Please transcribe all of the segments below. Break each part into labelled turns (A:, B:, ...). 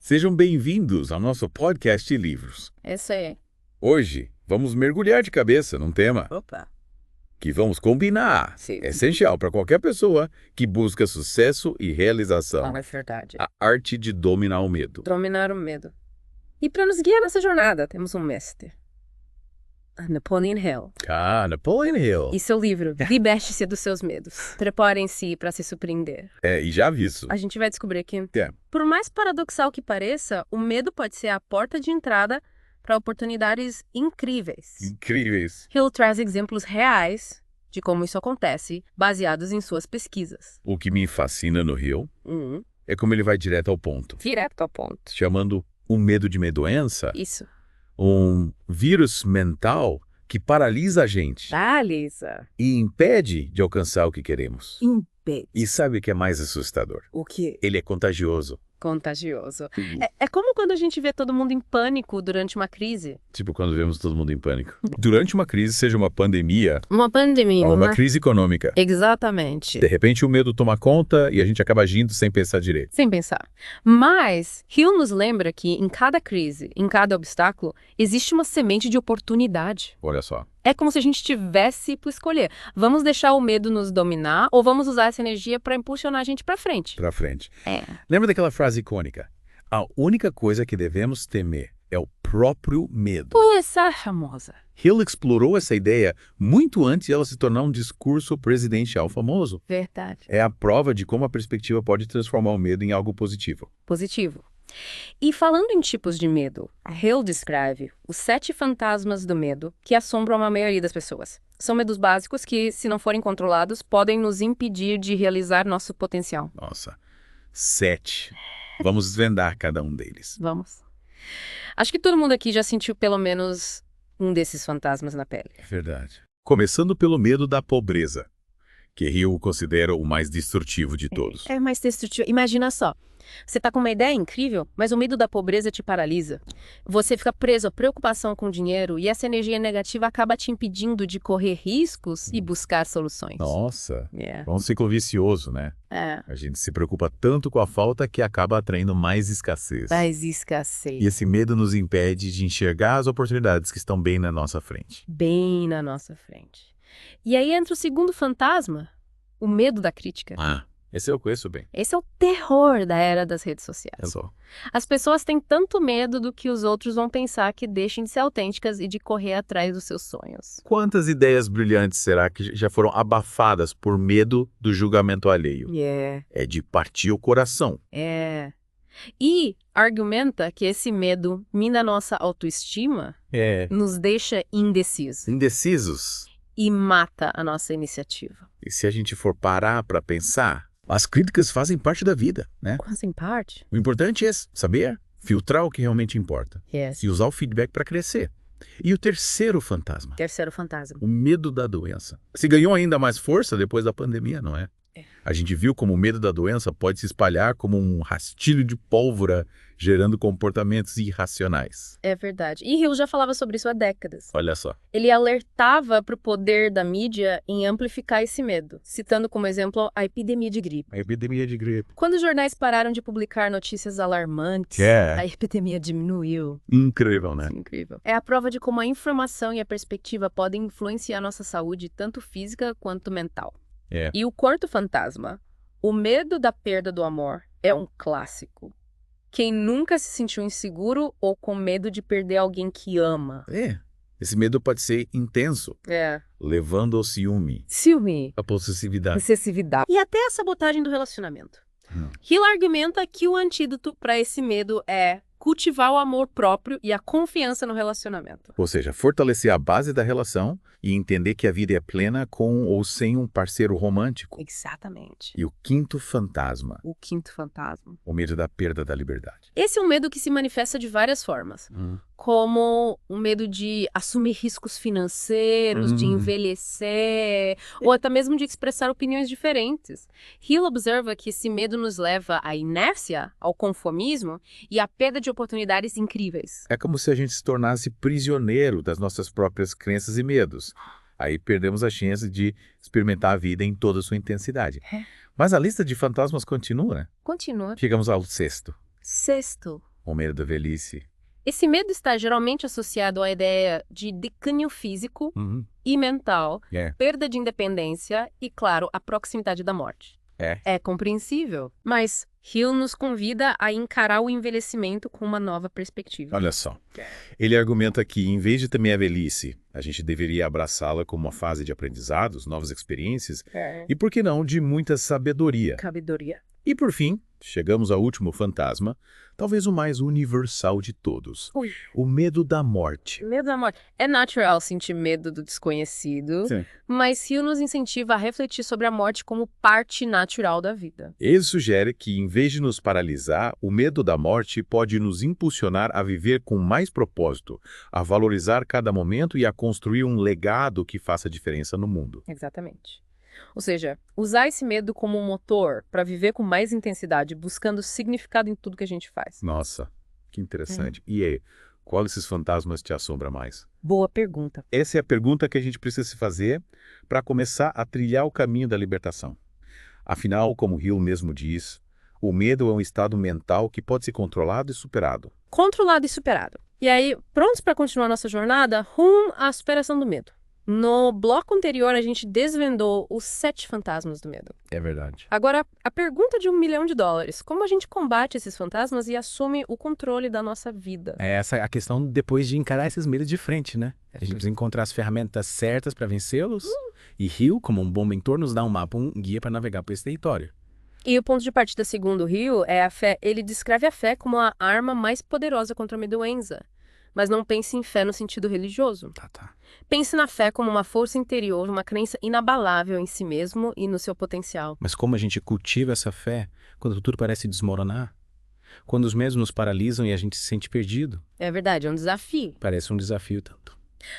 A: Sejam bem-vindos ao nosso podcast de livros.
B: Esse é.
A: Hoje, vamos mergulhar de cabeça num tema
B: Opa.
A: que vamos combinar.
B: Sim.
A: É essencial para qualquer pessoa que busca sucesso e realização.
B: É verdade.
A: A arte de dominar o medo.
B: Dominar o medo. E para nos guiar nessa jornada, temos um mestre. Napoleon Hill.
A: Napoleon Hill.
B: E seu livro, Liberte-se dos seus medos. Preparem-se para se surpreender.
A: E já vi isso.
B: A gente vai descobrir que,
A: É.
B: por mais paradoxal que pareça, o medo pode ser a porta de entrada para oportunidades incríveis.
A: Incríveis.
B: Hill traz exemplos reais de como isso acontece, baseados em suas pesquisas.
A: O que me fascina no Hill é como ele vai direto ao ponto,
B: Direto ao ponto.
A: chamando o medo de uma doença
B: Isso.
A: um vírus mental que paralisa a gente
B: Lisa.
A: e impede de alcançar o que queremos.
B: Impede.
A: E sabe o que é mais assustador?
B: O que?
A: Ele é contagioso.
B: Contagioso. É como quando a gente vê todo mundo em pânico durante uma crise.
A: Tipo quando vemos todo mundo em pânico. Durante uma crise, seja uma pandemia
B: Uma pandemia.
A: ou uma crise econômica,
B: Exatamente.
A: de repente o medo toma conta e a gente acaba agindo sem pensar direito.
B: Sem pensar. Mas Hill nos lembra que em cada crise, em cada obstáculo, existe uma semente de oportunidade.
A: Olha só.
B: É como se a gente tivesse por escolher. Vamos deixar o medo nos dominar ou vamos usar essa energia para impulsionar a gente para frente?
A: Pra frente.
B: É.
A: Lembra daquela frase icônica? A única coisa que devemos temer é o próprio medo.
B: Por essa é famosa.
A: Hill explorou essa ideia muito antes de ela se tornar um discurso presidencial famoso.
B: Verdade.
A: É a prova de como a perspectiva pode transformar o medo em algo positivo.
B: Positivo. E falando em tipos de medo, Hill descreve os 7 fantasmas do medo que assombram a maioria das pessoas. São medos básicos que, se não forem controlados, podem nos impedir de realizar nosso potencial.
A: Nossa, 7. Vamos desvendar cada um deles.
B: Vamos. Acho que todo mundo aqui já sentiu pelo menos um desses fantasmas na pele.
A: É verdade. Começando pelo medo da pobreza, que Hill considera o mais destrutivo de todos.
B: É mais destrutivo. Imagina só. Você tá com uma ideia incrível, mas o medo da pobreza te paralisa. Você fica preso à preocupação com o dinheiro e essa energia negativa acaba te impedindo de correr riscos e buscar soluções.
A: Nossa,
B: É.
A: é um ciclo vicioso, né?
B: É.
A: A gente se preocupa tanto com a falta que acaba atraindo mais escassez.
B: Mais escassez.
A: E esse medo nos impede de enxergar as oportunidades que estão bem na nossa frente.
B: Bem na nossa frente. E aí entra o segundo fantasma, o medo da crítica.
A: Esse eu conheço bem.
B: Esse é o terror da era das redes sociais.
A: É só.
B: As pessoas têm tanto medo do que os outros vão pensar que deixem de ser autênticas e de correr atrás dos seus sonhos.
A: Quantas ideias brilhantes será que já foram abafadas por medo do julgamento alheio? É de partir o coração.
B: E argumenta que esse medo mina nossa autoestima, nos deixa indecisos
A: Indecisos.
B: e mata a nossa iniciativa.
A: E se a gente for parar para pensar, as críticas fazem parte da vida, né?
B: Fazem parte.
A: O importante é saber filtrar o que realmente importa e usar o feedback para crescer. E o terceiro fantasma,
B: Terceiro fantasma.
A: o medo da doença. Se ganhou ainda mais força depois da pandemia, não é? A gente viu como o medo da doença pode se espalhar como um rastilho de pólvora, gerando comportamentos irracionais.
B: É verdade. E Hill já falava sobre isso há décadas.
A: Olha só.
B: Ele alertava para o poder da mídia em amplificar esse medo, citando como exemplo a epidemia de gripe.
A: A epidemia de gripe.
B: Quando os jornais pararam de publicar notícias alarmantes, a epidemia diminuiu.
A: Incrível, né?
B: Incrível. É a prova de como a informação e a perspectiva podem influenciar nossa saúde, tanto física quanto mental. E o quarto fantasma, o medo da perda do amor, é um clássico. Quem nunca se sentiu inseguro ou com medo de perder alguém que ama?
A: Esse medo pode ser intenso, levando ao ciúme,
B: Ciúme,
A: a possessividade.
B: excessividade e até a sabotagem do relacionamento. Hill argumenta que o antídoto para esse medo é cultivar o amor próprio e a confiança no relacionamento.
A: Ou seja, fortalecer a base da relação e entender que a vida é plena com ou sem um parceiro romântico.
B: Exatamente.
A: E o quinto fantasma,
B: O quinto fantasma.
A: o medo da perda da liberdade.
B: Esse é um medo que se manifesta de várias formas, como o medo de assumir riscos financeiros, de envelhecer, ou até mesmo de expressar opiniões diferentes. Hill observa que esse medo nos leva à inércia, ao conformismo e à perda de oportunidades incríveis.
A: É como se a gente se tornasse prisioneiro das nossas próprias crenças e medos. Aí perdemos a chance de experimentar a vida em toda a sua intensidade. Mas a lista de fantasmas continua, né?
B: Continua.
A: Chegamos ao sexto.
B: Sexto.
A: O medo da velhice.
B: Esse medo está geralmente associado à ideia de declínio físico e mental, perda de independência e, claro, a proximidade da morte. É compreensível, mas Hill nos convida a encarar o envelhecimento com uma nova perspectiva.
A: Olha só, ele argumenta que, em vez de temer a velhice, a gente deveria abraçá-la como uma fase de aprendizados, novas experiências e, por que não, de muita sabedoria. E, por fim, chegamos ao último fantasma, talvez o mais universal de todos. O medo da morte.
B: Medo da morte. É natural sentir medo do desconhecido, mas Hill nos incentiva a refletir sobre a morte como parte natural da vida.
A: Ele sugere que, em vez de nos paralisar, o medo da morte pode nos impulsionar a viver com mais propósito, a valorizar cada momento e a construir um legado que faça diferença no mundo.
B: Exatamente. Ou seja, usar esse medo como um motor para viver com mais intensidade, buscando significado em tudo que a gente faz.
A: Nossa, que interessante. E aí, qual desses fantasmas te assombra mais?
B: Boa pergunta.
A: Essa é a pergunta que a gente precisa se fazer para começar a trilhar o caminho da libertação. Afinal, como Hill mesmo diz, o medo é um estado mental que pode ser controlado e superado.
B: Controlado e superado. E aí, prontos para continuar nossa jornada rumo à superação do medo. No bloco anterior, a gente desvendou os 7 fantasmas do medo.
A: É verdade.
B: Agora, a pergunta de $1 milhão. Como a gente combate esses fantasmas e assume o controle da nossa vida?
C: É essa a questão depois de encarar esses medos de frente, né? A gente precisa encontrar as ferramentas certas para vencê-los. E Hill, como um bom mentor, nos dá um mapa, um guia para navegar por esse território.
B: E o ponto de partida, segundo Hill, é a fé. Ele descreve a fé como a arma mais poderosa contra a doença. Mas não pense em fé no sentido religioso. Pense na fé como uma força interior, uma crença inabalável em si mesmo e no seu potencial.
C: Mas como a gente cultiva essa fé quando tudo parece desmoronar? Quando os medos nos paralisam e a gente se sente perdido?
B: É verdade, é um desafio.
C: Parece um desafio tanto.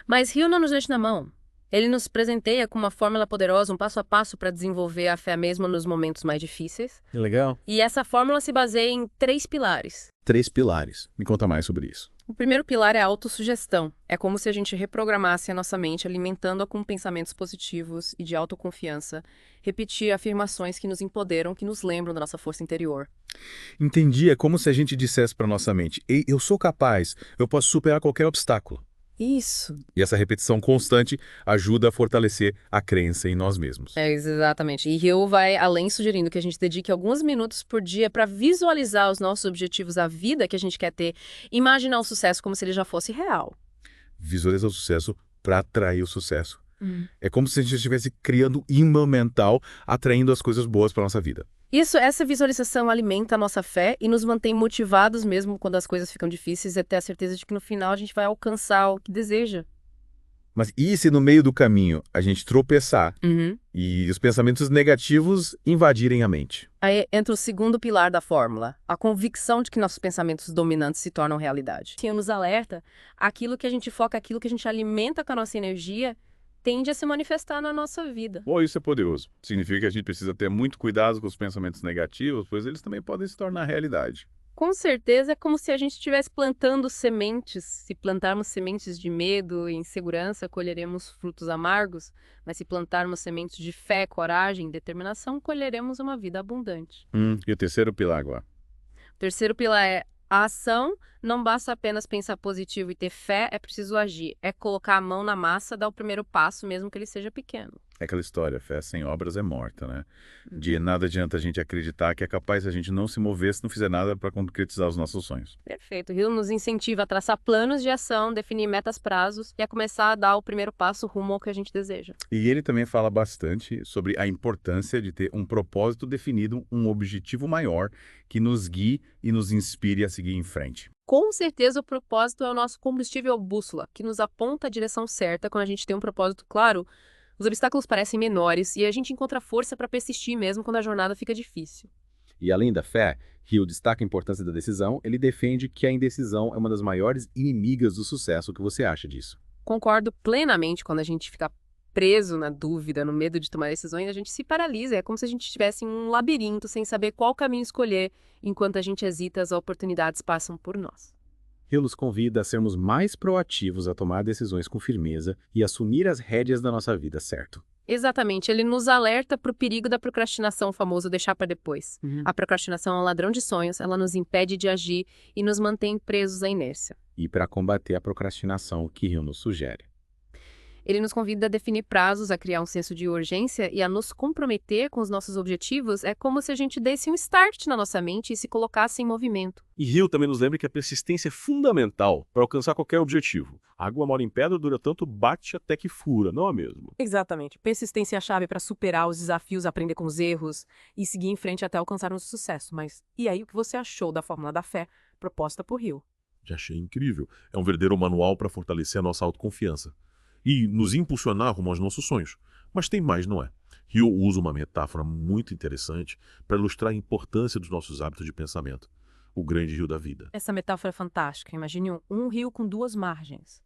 B: Mas Hill não nos deixa na mão. Ele nos presenteia com uma fórmula poderosa, um passo a passo para desenvolver a fé mesmo nos momentos mais difíceis.
C: Que legal.
B: E essa fórmula se baseia em 3 pilares.
A: 3 pilares. Me conta mais sobre isso.
B: O primeiro pilar é a autossugestão. É como se a gente reprogramasse a nossa mente, alimentando-a com pensamentos positivos e de autoconfiança. Repetir afirmações que nos empoderam, que nos lembram da nossa força interior.
A: Entendi. É como se a gente dissesse para nossa mente: "Ei, eu sou capaz, eu posso superar qualquer obstáculo."
B: Isso.
A: E essa repetição constante ajuda a fortalecer a crença em nós mesmos.
B: É, exatamente. E Hill vai além, sugerindo que a gente dedique alguns minutos por dia para visualizar os nossos objetivos, a vida que a gente quer ter, imaginar o sucesso como se ele já fosse real.
A: Visualizar o sucesso para atrair o sucesso. É como se a gente estivesse criando imã mental, atraindo as coisas boas para nossa vida.
B: Essa visualização alimenta a nossa fé e nos mantém motivados mesmo quando as coisas ficam difíceis, até a certeza de que no final a gente vai alcançar o que deseja.
A: Mas e se no meio do caminho a gente tropeçar e os pensamentos negativos invadirem a mente?
B: Aí entra o segundo pilar da fórmula, a convicção de que nossos pensamentos dominantes se tornam realidade. Que nos alerta, aquilo que a gente foca, aquilo que a gente alimenta com a nossa energia, tende a se manifestar na nossa vida.
A: Isso é poderoso. Significa que a gente precisa ter muito cuidado com os pensamentos negativos, pois eles também podem se tornar realidade.
B: Com certeza é como se a gente estivesse plantando sementes. Se plantarmos sementes de medo e insegurança, colheremos frutos amargos. Mas se plantarmos sementes de fé, coragem e determinação, colheremos uma vida abundante.
A: E o terceiro pilar agora?
B: O terceiro pilar é a ação. Não basta apenas pensar positivo e ter fé, é preciso agir. É colocar a mão na massa, dar o primeiro passo, mesmo que ele seja pequeno.
A: É aquela história, fé sem obras é morta, né? De nada adianta a gente acreditar que é capaz a gente não se mover se não fizer nada para concretizar os nossos sonhos.
B: Perfeito. Hill nos incentiva a traçar planos de ação, definir metas, prazos e a começar a dar o primeiro passo rumo ao que a gente deseja.
A: E ele também fala bastante sobre a importância de ter um propósito definido, um objetivo maior que nos guie e nos inspire a seguir em frente.
B: Com certeza o propósito é o nosso combustível bússola, que nos aponta a direção certa. Quando a gente tem um propósito claro, os obstáculos parecem menores e a gente encontra força para persistir mesmo quando a jornada fica difícil.
A: E além da fé, Hill destaca a importância da decisão. Ele defende que a indecisão é uma das maiores inimigas do sucesso. O que você acha disso?
B: Concordo plenamente. Quando a gente fica preso na dúvida, no medo de tomar decisões, a gente se paralisa. É como se a gente estivesse em um labirinto sem saber qual caminho escolher. Enquanto a gente hesita, as oportunidades passam por nós.
C: Hill nos convida a sermos mais proativos, a tomar decisões com firmeza e assumir as rédeas da nossa vida, certo?
B: Exatamente, ele nos alerta para o perigo da procrastinação, o famoso deixar para depois. A procrastinação é um ladrão de sonhos, ela nos impede de agir e nos mantém presos à inércia.
C: E para combater a procrastinação, o que Hill nos sugere?
B: Ele nos convida a definir prazos, a criar um senso de urgência e a nos comprometer com os nossos objetivos. É como se a gente desse um start na nossa mente e se colocasse em movimento.
D: E Hill também nos lembra que a persistência é fundamental para alcançar qualquer objetivo. A água mora em pedra dura tanto bate até que fura, não é mesmo?
E: Exatamente. Persistência é a chave para superar os desafios, aprender com os erros e seguir em frente até alcançar um sucesso. Mas e aí, o que você achou da fórmula da fé proposta por Hill?
D: Já achei incrível. É um verdadeiro manual para fortalecer a nossa autoconfiança e nos impulsionar rumo aos nossos sonhos. Mas tem mais, não é? Hill usa uma metáfora muito interessante para ilustrar a importância dos nossos hábitos de pensamento. O grande rio da vida.
E: Essa metáfora é fantástica. Imagine um rio com duas margens.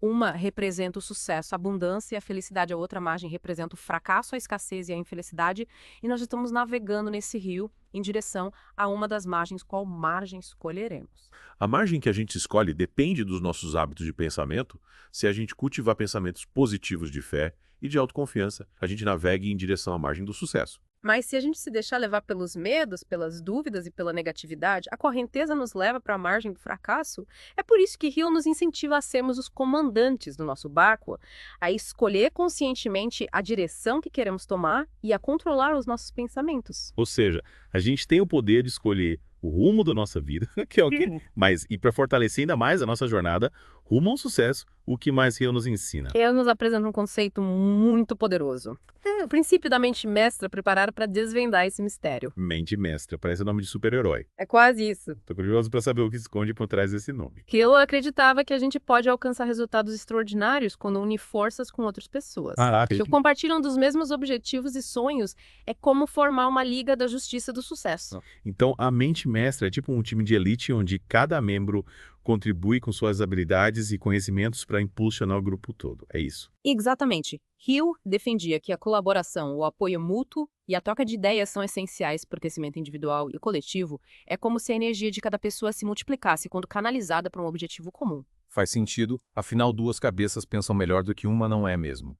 E: Uma representa o sucesso, a abundância e a felicidade. A outra margem representa o fracasso, a escassez e a infelicidade. E nós estamos navegando nesse rio em direção a uma das margens. Qual margem escolheremos?
D: A margem que a gente escolhe depende dos nossos hábitos de pensamento. Se a gente cultivar pensamentos positivos de fé e de autoconfiança, a gente navega em direção à margem do sucesso.
B: Mas se a gente se deixar levar pelos medos, pelas dúvidas e pela negatividade, a correnteza nos leva para a margem do fracasso. É por isso que Hill nos incentiva a sermos os comandantes do nosso barco, a escolher conscientemente a direção que queremos tomar e a controlar os nossos pensamentos.
A: Ou seja, a gente tem o poder de escolher o rumo da nossa vida, que é o que... Mas, e para fortalecer ainda mais a nossa jornada, rumo ao sucesso, o que mais Hill nos ensina?
B: Ele nos apresenta um conceito muito poderoso. O princípio da mente mestra preparada para desvendar esse mistério.
A: Mente mestra, parece o nome de super-herói.
B: É quase isso.
A: Tô curioso para saber o que esconde por trás desse nome.
B: Hill acreditava que a gente pode alcançar resultados extraordinários quando une forças com outras pessoas. Que compartilham dos mesmos objetivos e sonhos é como formar uma liga da justiça do sucesso.
A: Então, a mente mestra é tipo um time de elite onde cada membro contribui com suas habilidades e conhecimentos para impulsionar o grupo todo. É isso.
E: Exatamente. Hill defendia que a colaboração, o apoio mútuo e a troca de ideias são essenciais para o crescimento individual e coletivo. É como se a energia de cada pessoa se multiplicasse quando canalizada para um objetivo comum.
F: Faz sentido, afinal duas cabeças pensam melhor do que uma, não é mesmo?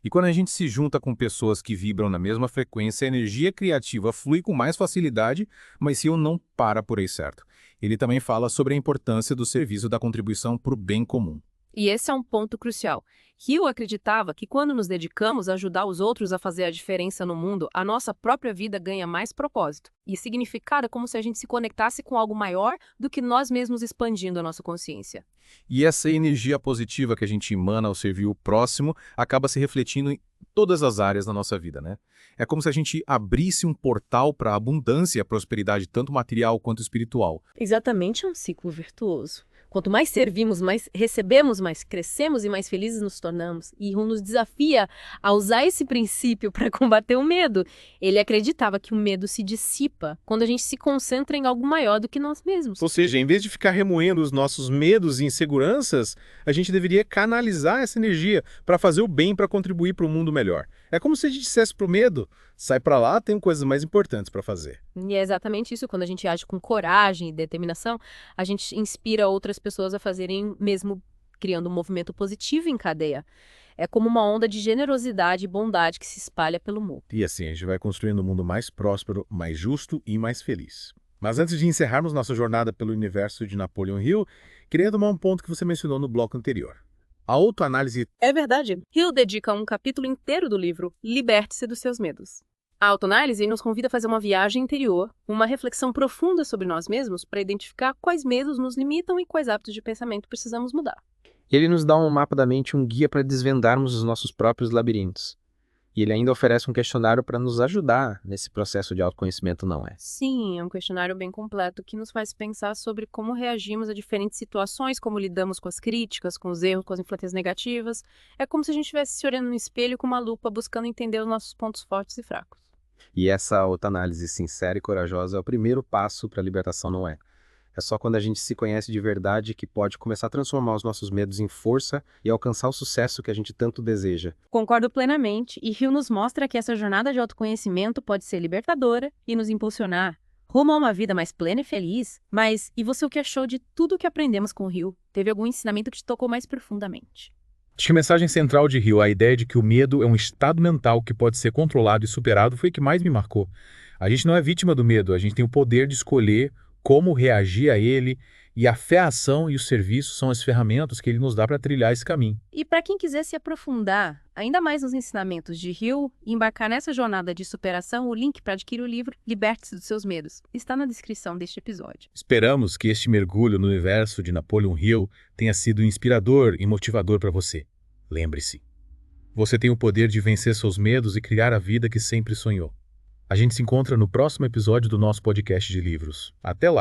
F: E quando a gente se junta com pessoas que vibram na mesma frequência, a energia criativa flui com mais facilidade, mas Hill não para por aí, certo? Ele também fala sobre a importância do serviço da contribuição para o bem comum.
E: E esse é um ponto crucial. Hill acreditava que quando nos dedicamos a ajudar os outros a fazer a diferença no mundo, a nossa própria vida ganha mais propósito e significado, como se a gente se conectasse com algo maior do que nós mesmos, expandindo a nossa consciência.
F: E essa energia positiva que a gente emana ao servir o próximo acaba se refletindo em todas as áreas da nossa vida, né? É como se a gente abrisse um portal para a abundância e a prosperidade, tanto material quanto espiritual.
B: Exatamente, é um ciclo virtuoso. Quanto mais servimos, mais recebemos, mais crescemos e mais felizes nos tornamos. E Hill nos desafia a usar esse princípio para combater o medo. Ele acreditava que o medo se dissipa quando a gente se concentra em algo maior do que nós mesmos.
A: Ou seja, em vez de ficar remoendo os nossos medos e inseguranças, a gente deveria canalizar essa energia para fazer o bem, para contribuir para um mundo melhor. É como se a gente dissesse pro medo, sai para lá, tem coisas mais importantes para fazer.
B: E é exatamente isso, quando a gente age com coragem e determinação, a gente inspira outras pessoas a fazerem mesmo, criando um movimento positivo em cadeia. É como uma onda de generosidade e bondade que se espalha pelo mundo.
A: E assim, a gente vai construindo um mundo mais próspero, mais justo e mais feliz. Mas antes de encerrarmos nossa jornada pelo universo de Napoleon Hill, queria tomar um ponto que você mencionou no bloco anterior. A autoanálise...
B: É verdade. Hill dedica um capítulo inteiro do livro Liberte-se dos seus medos. A autoanálise nos convida a fazer uma viagem interior, uma reflexão profunda sobre nós mesmos para identificar quais medos nos limitam e quais hábitos de pensamento precisamos mudar.
G: Ele nos dá um mapa da mente, um guia para desvendarmos os nossos próprios labirintos. E ele ainda oferece um questionário para nos ajudar nesse processo de autoconhecimento, não é?
B: Sim, é um questionário bem completo que nos faz pensar sobre como reagimos a diferentes situações, como lidamos com as críticas, com os erros, com as influências negativas. É como se a gente estivesse se olhando no espelho com uma lupa, buscando entender os nossos pontos fortes e fracos.
G: E essa autoanálise sincera e corajosa é o primeiro passo para a libertação, não é? É só quando a gente se conhece de verdade que pode começar a transformar os nossos medos em força e alcançar o sucesso que a gente tanto deseja.
B: Concordo plenamente, e Hill nos mostra que essa jornada de autoconhecimento pode ser libertadora e nos impulsionar rumo a uma vida mais plena e feliz. Mas e você, o que achou de tudo o que aprendemos com Hill? Teve algum ensinamento que te tocou mais profundamente?
A: Acho que a mensagem central de Hill, a ideia de que o medo é um estado mental que pode ser controlado e superado, foi o que mais me marcou. A gente não é vítima do medo, a gente tem o poder de escolher como reagir a ele, e a fé, a ação e o serviço são as ferramentas que ele nos dá para trilhar esse caminho.
B: E para quem quiser se aprofundar ainda mais nos ensinamentos de Hill e embarcar nessa jornada de superação, o link para adquirir o livro Liberte-se dos Seus Medos está na descrição deste episódio.
A: Esperamos que este mergulho no universo de Napoleon Hill tenha sido inspirador e motivador para você. Lembre-se, você tem o poder de vencer seus medos e criar a vida que sempre sonhou. A gente se encontra no próximo episódio do nosso podcast de livros. Até lá!